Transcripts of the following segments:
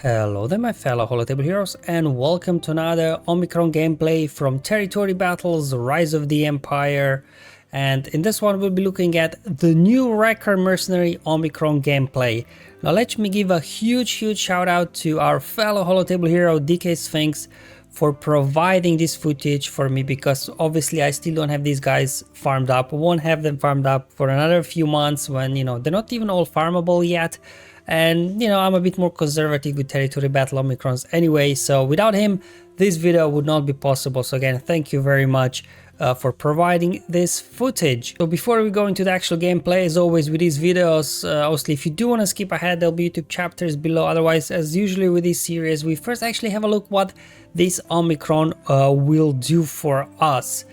Hello there my fellow holotable heroes, and welcome to another Omicron gameplay from Territory Battles Rise of the Empire. And in this one we'll be looking at the new Wrecker Mercenary Omicron gameplay. Now let me give a huge shout out to our fellow holotable hero DK Sphinx for providing this footage for me, because obviously I still don't have these guys farmed up. Won't have them farmed up for another few months when, you know, they're not even all farmable yet. And, you know, I'm a bit more conservative with Territory Battle Omicrons anyway, so without him, this video would not be possible. So again, thank you very much for providing this footage. So before we go into the actual gameplay, as always with these videos, obviously if you do want to skip ahead, there'll be YouTube chapters below. Otherwise, as usually with this series, we first actually have a look what this Omicron will do for us.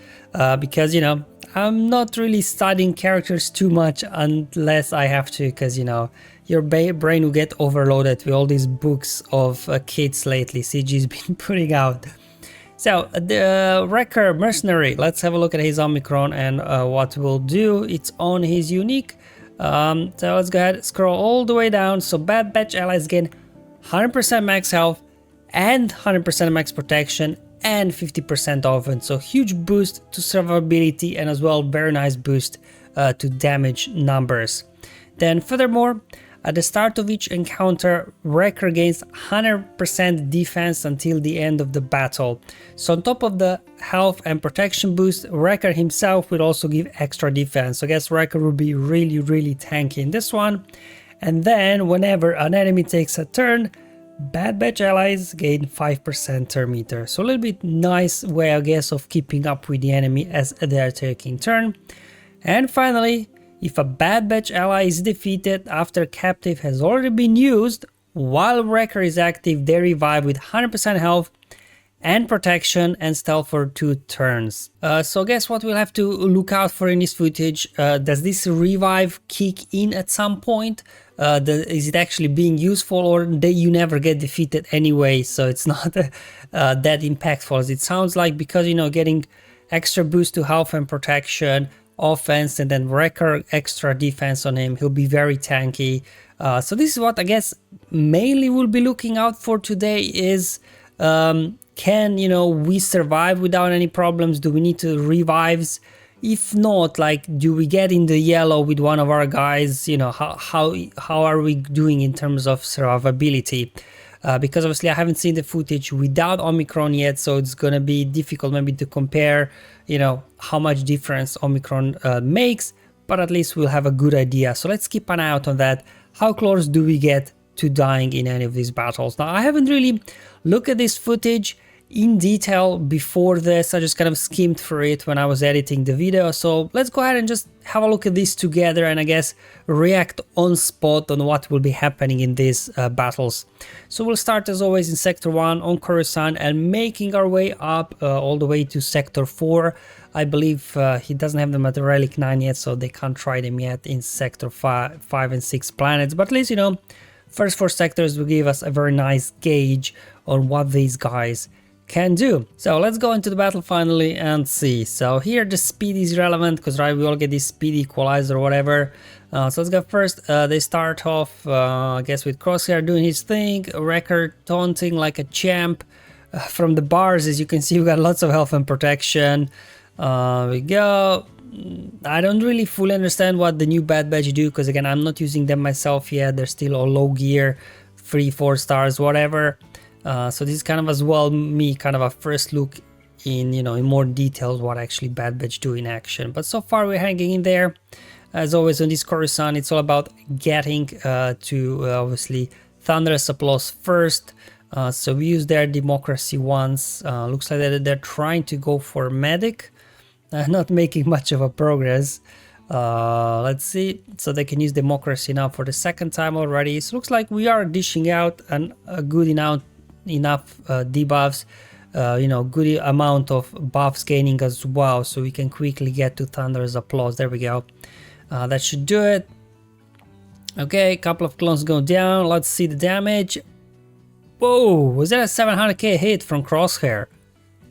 Because, you know, I'm not really studying characters too much unless I have to, because, you know, your brain will get overloaded with all these books of kits lately CG's been putting out. So the Wrecker Mercenary, let's have a look at his Omicron and what we'll do. It's on his unique. So let's go ahead, scroll all the way down. So Bad Batch allies gain 100% max health and 100% max protection and 50% offense. So huge boost to survivability and as well very nice boost to damage numbers. Then furthermore, at the start of each encounter, Wrecker gains 100% defense until the end of the battle. So on top of the health and protection boost, Wrecker himself will also give extra defense. So I guess Wrecker will be really tanky in this one. And then whenever an enemy takes a turn, Bad Batch allies gain 5% turn meter. So a little bit nice way, I guess, of keeping up with the enemy as they are taking turn. And finally, if a Bad Batch ally is defeated after captive has already been used, while Wrecker is active, they revive with 100% health and protection and stealth for 2 turns. So guess what we'll have to look out for in this footage. Does this revive kick in at some point? Is it actually being useful, or you never get defeated anyway, so it's not that impactful as it sounds like, because, you know, getting extra boost to health and protection, offense, and then Wrecker extra defense on him, he'll be very tanky. So this is what I guess mainly we'll be looking out for today is, can, you know, we survive without any problems? Do we need to revives? If not, like, do we get in the yellow with one of our guys? You know, how are we doing in terms of survivability? Because obviously I haven't seen the footage without Omicron yet, so it's gonna be difficult maybe to compare, you know, how much difference Omicron makes, but at least we'll have a good idea. So let's keep an eye out on that. How close do we get to dying in any of these battles? Now, I haven't really looked at this footage in detail before this. I just kind of skimmed through it when I was editing the video. So let's go ahead and just have a look at this together and I guess react on spot on what will be happening in these battles. So we'll start as always in Sector 1 on Coruscant and making our way up all the way to Sector 4. I believe he doesn't have them at the Relic 9 yet, so they can't try them yet in Sector 5 and 6 planets. But at least, you know, first 4 sectors will give us a very nice gauge on what these guys can do. So let's go into the battle finally and see. So here the speed is relevant because, right, we all get this speed equalizer or whatever. So let's go first. They start off, I guess, with Crosshair doing his thing, Wrecker taunting like a champ from the bars. As you can see, we got lots of health and protection. We go. I don't really fully understand what the new Bad Batch do, because again, I'm not using them myself yet. They're still all low gear, 3-4 stars, whatever. So this is kind of as well me kind of a first look in, you know, in more details what actually Bad Batch do in action. But so far we're hanging in there. As always on this Coruscant, it's all about getting to obviously Thunderous Applause first. So we use their democracy once. Looks like they're trying to go for medic, not making much of a progress. Let's see. So they can use democracy now for the second time already. So looks like we are dishing out a good enough debuffs, you know, good amount of buffs gaining as well, so we can quickly get to Thunderous Applause. There we go. That should do it. Okay, a couple of clones go down. Let's see the damage. Whoa, was that a 700k hit from Crosshair?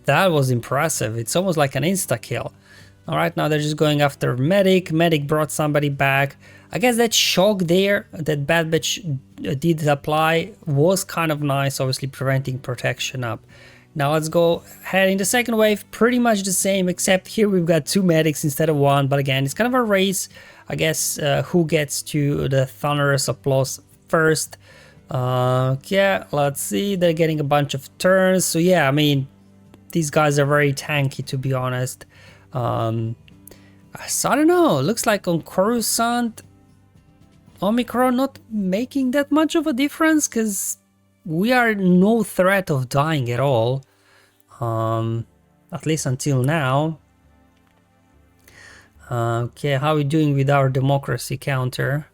That was impressive. It's almost like an insta kill. All right, now they're just going after Medic. Medic brought somebody back. I guess that shock there that Bad Batch did apply was kind of nice, obviously preventing protection up. Now let's go ahead in the second wave, pretty much the same, except here we've got 2 medics instead of 1. But again, it's kind of a race, I guess, who gets to the thunderous applause first. Yeah, let's see, they're getting a bunch of turns. So yeah, I mean, these guys are very tanky, to be honest. So I don't know, looks like on Coruscant, Omicron not making that much of a difference, because we are no threat of dying at all, at least until now. Okay, how are we doing with our democracy counter?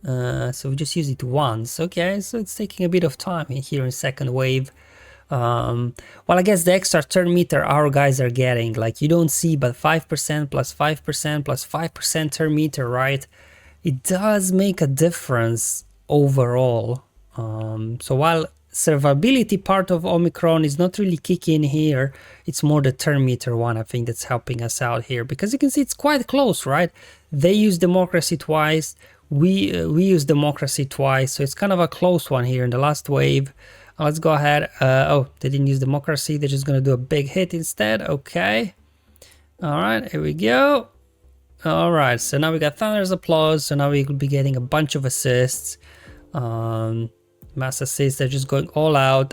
So we just use it once. Okay, so it's taking a bit of time in here in second wave. Well, I guess the extra turn meter our guys are getting, like you don't see, but 5% plus 5% plus 5% turn meter, right? It does make a difference overall. So while survivability part of Omicron is not really kicking here, it's more the turn meter one, I think, that's helping us out here, because you can see it's quite close, right? They use democracy twice, we use democracy twice, so it's kind of a close one here in the last wave. Let's go ahead. Oh, they didn't use democracy, they're just gonna do a big hit instead. Okay, all right, here we go. All right, so now we got Thunder's applause, so now we will be getting a bunch of assists. Mass assists, they're just going all out.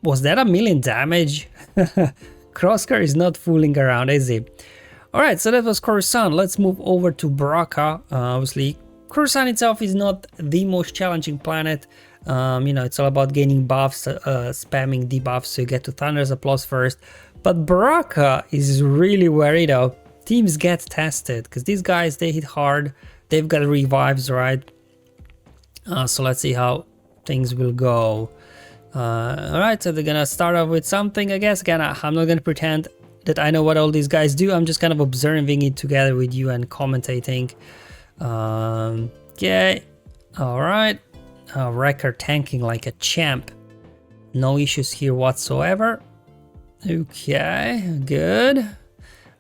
Was that 1,000,000 damage? Crosshair is not fooling around, is he? Alright, so that was Coruscant. Let's move over to Bracca. Obviously, Coruscant itself is not the most challenging planet. You know, it's all about gaining buffs, spamming debuffs, so you get to Thunder's applause first. But Bracca is really where, you know, teams get tested, because these guys, they hit hard. They've got revives, right? So let's see how things will go. Alright, so they're gonna start off with something, I guess. Again, I'm not gonna pretend that I know what all these guys do. I'm just kind of observing it together with you and commentating. Okay, alright. Wrecker tanking like a champ. No issues here whatsoever. Okay, good.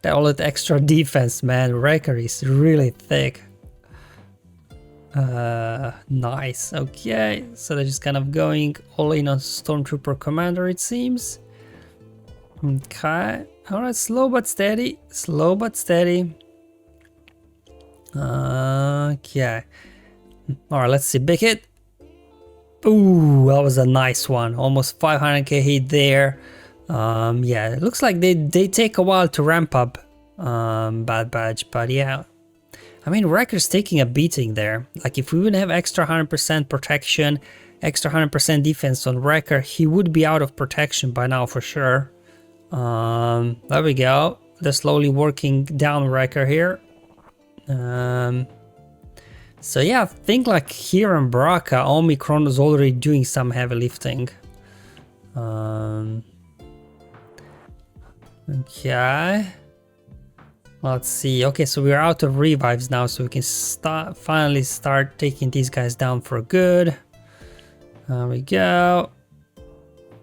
All that extra defense, man. Wrecker is really thick. Nice. Okay, so they're just kind of going all in on Stormtrooper Commander, it seems. Okay, alright, slow but steady, slow but steady. Okay, alright, let's see, big hit. Ooh, that was a nice one, almost 500k hit there. Yeah, it looks like they take a while to ramp up Bad Batch, but yeah. I mean, Wrecker's taking a beating there. Like, if we wouldn't have extra 100% protection, extra 100% defense on Wrecker, he would be out of protection by now for sure. There we go. They're slowly working down Wrecker here. So yeah, I think like here in Bracca, Omicron is already doing some heavy lifting. Okay. Let's see. Okay, so we're out of revives now, so we can finally start taking these guys down for good. There we go.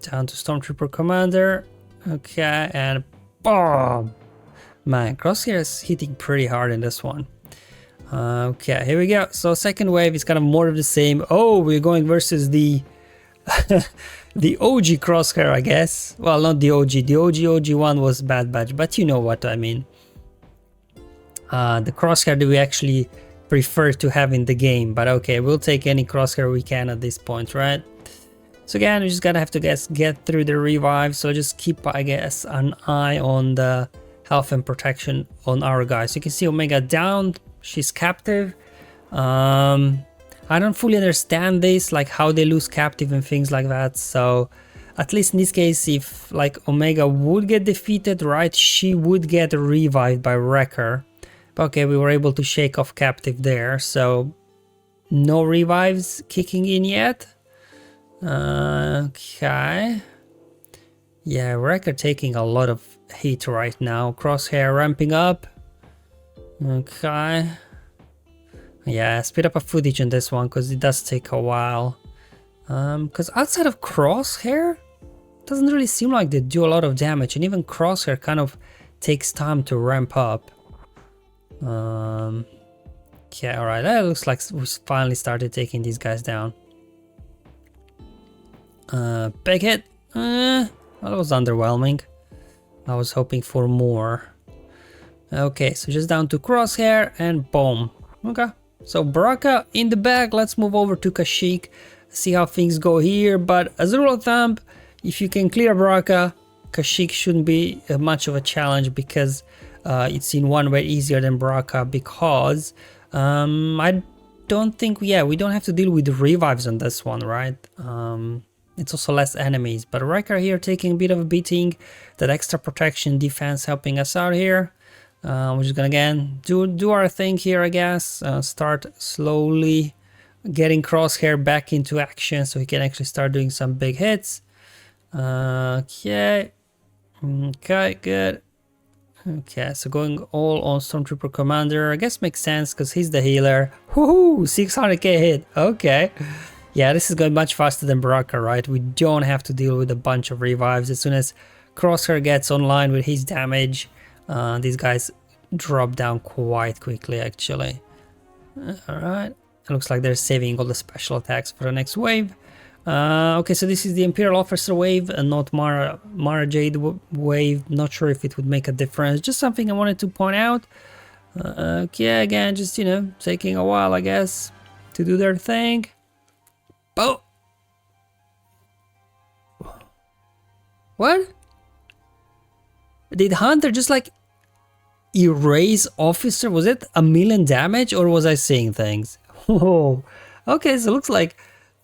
Down to Stormtrooper Commander. Okay, and boom! Man, Crosshair is hitting pretty hard in this one. Okay, here we go. So second wave is kind of more of the same. Oh, we're going versus the the OG Crosshair, I guess. Well, not the OG. The OG one was Bad Batch, but you know what I mean. The Crosshair that we actually prefer to have in the game, but okay, we'll take any Crosshair we can at this point, right? So again, we just gotta have to get through the revive, so just keep, I guess, an eye on the health and protection on our guys. You can see Omega down, she's captive. I don't fully understand this, like how they lose captive and things like that, so at least in this case, if like Omega would get defeated, right, she would get revived by Wrecker. Okay, we were able to shake off captive there, so no revives kicking in yet. Okay. Yeah, Wrecker taking a lot of heat right now. Crosshair ramping up. Okay. Yeah, speed up a footage on this one because it does take a while. Because outside of Crosshair, it doesn't really seem like they do a lot of damage, and even Crosshair kind of takes time to ramp up. Okay, alright, that looks like we finally started taking these guys down. Big hit. That was underwhelming. I was hoping for more. Okay, so just down to Crosshair and boom. Okay, so Bracca in the bag. Let's move over to Kashyyyk, see how things go here. But as a rule of thumb, if you can clear Bracca, Kashyyyk shouldn't be much of a challenge, because it's in one way easier than Bracca, because I don't think, we don't have to deal with the revives on this one, right? It's also less enemies, but Wrecker here taking a bit of a beating. That extra protection defense helping us out here. We're just gonna again do our thing here, I guess. Start slowly getting Crosshair back into action so he can actually start doing some big hits. Okay, good. Okay, so going all on Stormtrooper Commander, I guess makes sense because he's the healer. Woohoo! 600k hit. Okay. Yeah, this is going much faster than Bracca, right? We don't have to deal with a bunch of revives. As soon as Crosshair gets online with his damage, these guys drop down quite quickly, actually. Alright, it looks like they're saving all the special attacks for the next wave. Okay, so this is the Imperial Officer wave and not Mara Jade wave. Not sure if it would make a difference. Just something I wanted to point out. Okay, again, just, you know, taking a while, I guess, to do their thing. Oh! What? Did Hunter just like erase Officer? Was it 1,000,000 damage, or was I seeing things? Whoa. Okay, so it looks like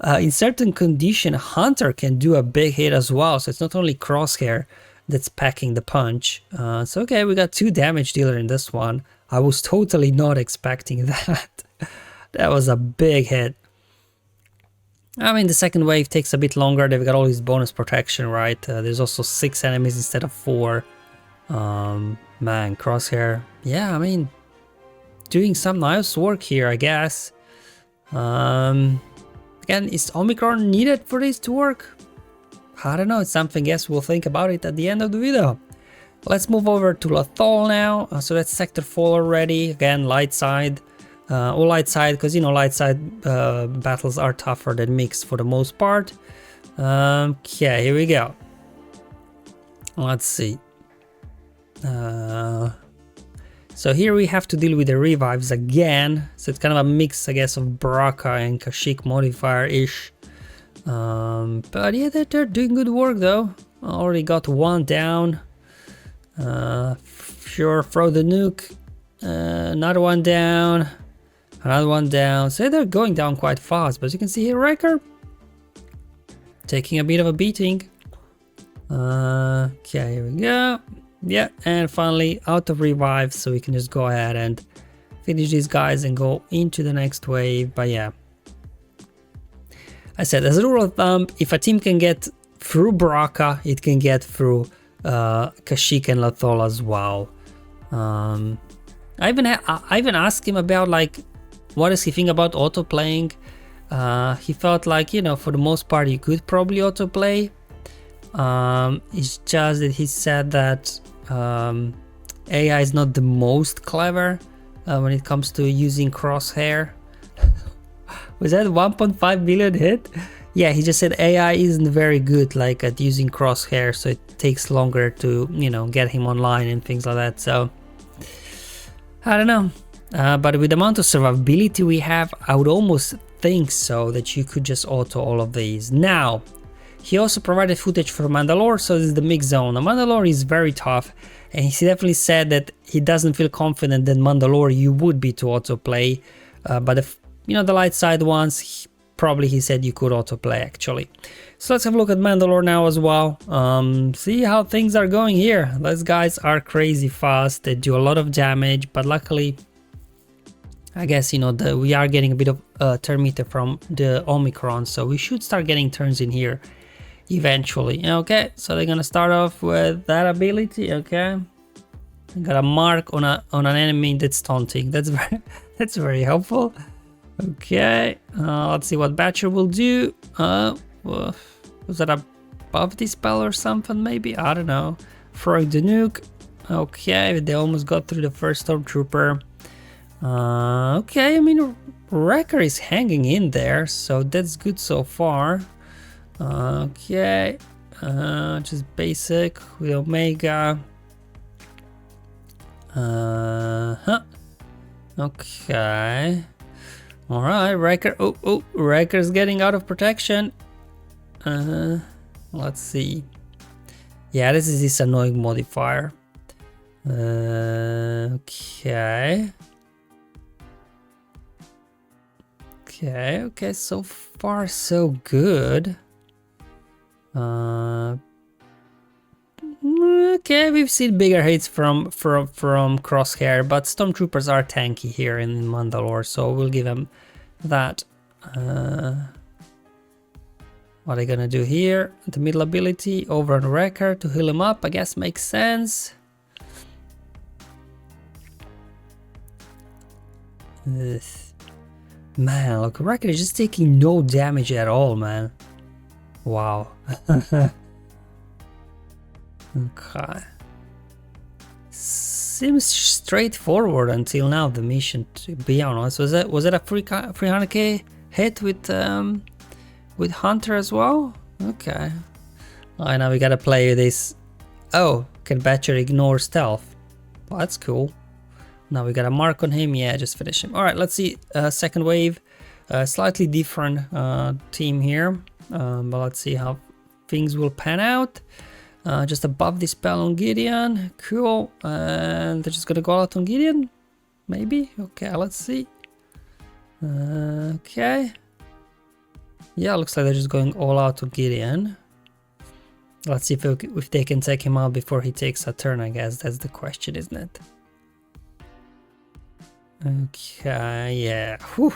in certain condition Hunter can do a big hit as well, so it's not only Crosshair that's packing the punch. So okay, we got 2 damage dealer in this one. I was totally not expecting that. That was a big hit. I mean, the second wave takes a bit longer. They've got all this bonus protection, right? There's also 6 enemies instead of 4. Man, Crosshair. Yeah, I mean, doing some nice work here, I guess. Again, is Omicron needed for this to work? I don't know. It's something, yes, we'll think about it at the end of the video. Let's move over to Lothal now. So that's Sector 4 already. Again, light side. All light side, because, you know, light side battles are tougher than mixed for the most part. Okay, here we go. Let's see. So here we have to deal with the revives again. So it's kind of a mix, I guess, of Bracca and Kashyyyk modifier-ish. But yeah, they're doing good work though. Already got 1 down. Sure, throw the nuke. Another 1 down. Another 1 down. So they're going down quite fast, but as you can see here, Wrecker taking a bit of a beating. Okay, here we go. Yeah, and finally out of revives, so we can just go ahead and finish these guys and go into the next wave. But yeah, I said, as a rule of thumb, if a team can get through Bracca, it can get through Kashyyyk and Lothal as well. I even asked him about, like, what does he think about auto-playing. He felt like, you know, for the most part you could probably auto-play. It's just that he said that AI is not the most clever when it comes to using Crosshair. Was that 1.5 million hit? Yeah, he just said AI isn't very good, like, at using Crosshair, so it takes longer to, you know, get him online and things like that. So I don't know, but with the amount of survivability we have, I would almost think so that you could just auto all of these. Now, he also provided footage for Mandalore, so this is the mix zone. Now, Mandalore is very tough, and he definitely said that he doesn't feel confident that Mandalore you would be to autoplay, but if, you know, the light side ones, probably he said you could autoplay actually. So let's have a look at Mandalore now as well. See how things are going here. Those guys are crazy fast. They do a lot of damage, but luckily, I guess, you know, we are getting a bit of turn meter from the Omicron, so we should start getting turns in here eventually. Okay, so they're gonna start off with that ability. Okay, got a mark on an enemy that's taunting. That's very helpful. Okay, let's see what Batcher will do. Was that above the spell or something? Maybe, I don't know. Throwing the nuke. Okay, they almost got through the first stormtrooper. Okay, I mean, Wrecker is hanging in there, so that's good so far. Okay, just basic with Omega. Okay. Alright, Wrecker. Oh, Wrecker's getting out of protection. Let's see. Yeah, this is this annoying modifier. Okay. Okay, so far so good. Okay, we've seen bigger hits from Crosshair, but Stormtroopers are tanky here in Mandalore, so we'll give them that. What are they gonna do here? The middle ability over on Wrecker to heal him up, I guess makes sense. Ugh. Man, look, Wrecker is just taking no damage at all, man. Wow. Okay. Seems straightforward until now, the mission, to be honest. Was it a 300k hit with Hunter as well? Okay. Alright, now we gotta play this. Oh, can Batcher ignore stealth? Well, that's cool. Now we got a mark on him. Yeah, just finish him. Alright, let's see. Second wave. Slightly different team here. But let's see how things will pan out. Just above this spell on Gideon. Cool. And they're just gonna go out on Gideon? Maybe? Okay, let's see. Okay. Yeah, looks like they're just going all out on Gideon. Let's see if they can take him out before he takes a turn, I guess. That's the question, isn't it? Okay, yeah. Whew.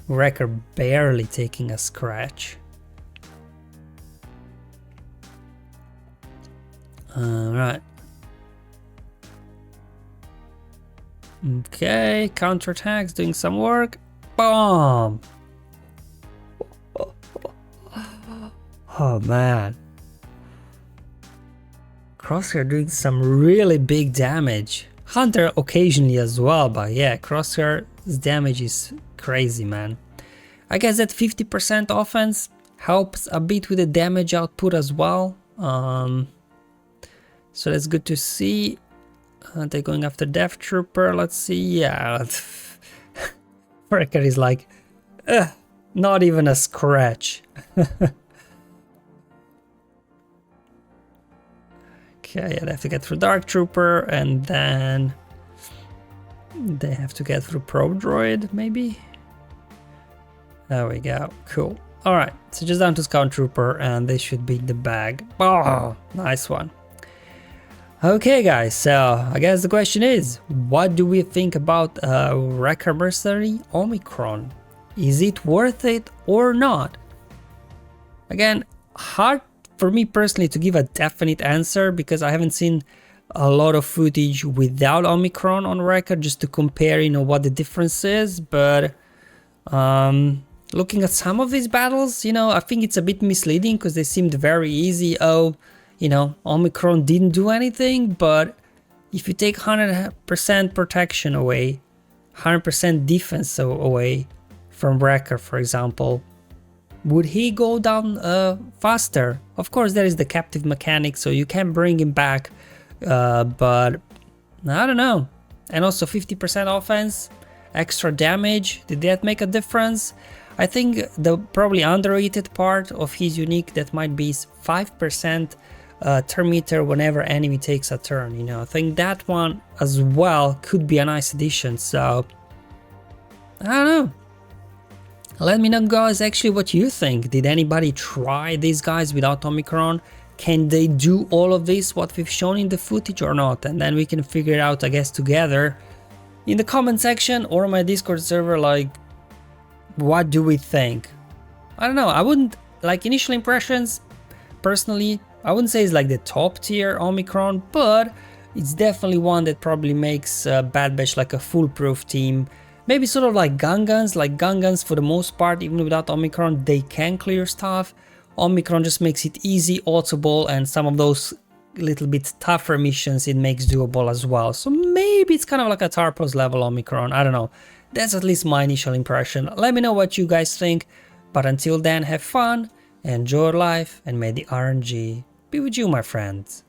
Wrecker barely taking a scratch. Alright. Okay, counterattacks doing some work. Boom! Oh man. Crosshair doing some really big damage. Hunter occasionally as well, but yeah, Crosshair's damage is crazy, man. I guess that 50% offense helps a bit with the damage output as well. So that's good to see. They're going after Death Trooper. Let's see. Yeah, Wrecker is like, not even a scratch. Okay, yeah, they have to get through Dark Trooper, and then they have to get through Probe Droid, maybe? There we go, cool. Alright, so just down to Scout Trooper, and they should be in the bag. Oh, nice one. Okay guys, so I guess the question is, what do we think about Wrecker Mercenary Omicron? Is it worth it or not? Again, hard for me personally to give a definite answer because I haven't seen a lot of footage without Omicron on Wrecker just to compare, you know, what the difference is. But looking at some of these battles, you know, I think it's a bit misleading because they seemed very easy. Oh, you know, Omicron didn't do anything, but if you take 100% protection away, 100% defense away from Wrecker, for example, would he go down faster? Of course, there is the captive mechanic, so you can bring him back, but I don't know. And also 50% offense, extra damage, did that make a difference? I think the probably underrated part of his unique that might be 5% turn meter whenever enemy takes a turn, you know. I think that one as well could be a nice addition, so I don't know. Let me know guys actually what you think. Did anybody try these guys without Omicron? Can they do all of this what we've shown in the footage or not? And then we can figure it out, I guess, together in the comment section or my Discord server. Like, what do we think? I don't know. I wouldn't, like, initial impressions personally, I wouldn't say it's like the top tier Omicron, but it's definitely one that probably makes Bad Batch like a foolproof team. Maybe sort of like gun guns for the most part, even without Omicron, they can clear stuff. Omicron just makes it easy, audible, and some of those little bit tougher missions it makes doable as well. So maybe it's kind of like a Tarpos level Omicron, I don't know. That's at least my initial impression. Let me know what you guys think, but until then, have fun, enjoy your life, and may the RNG be with you, my friends.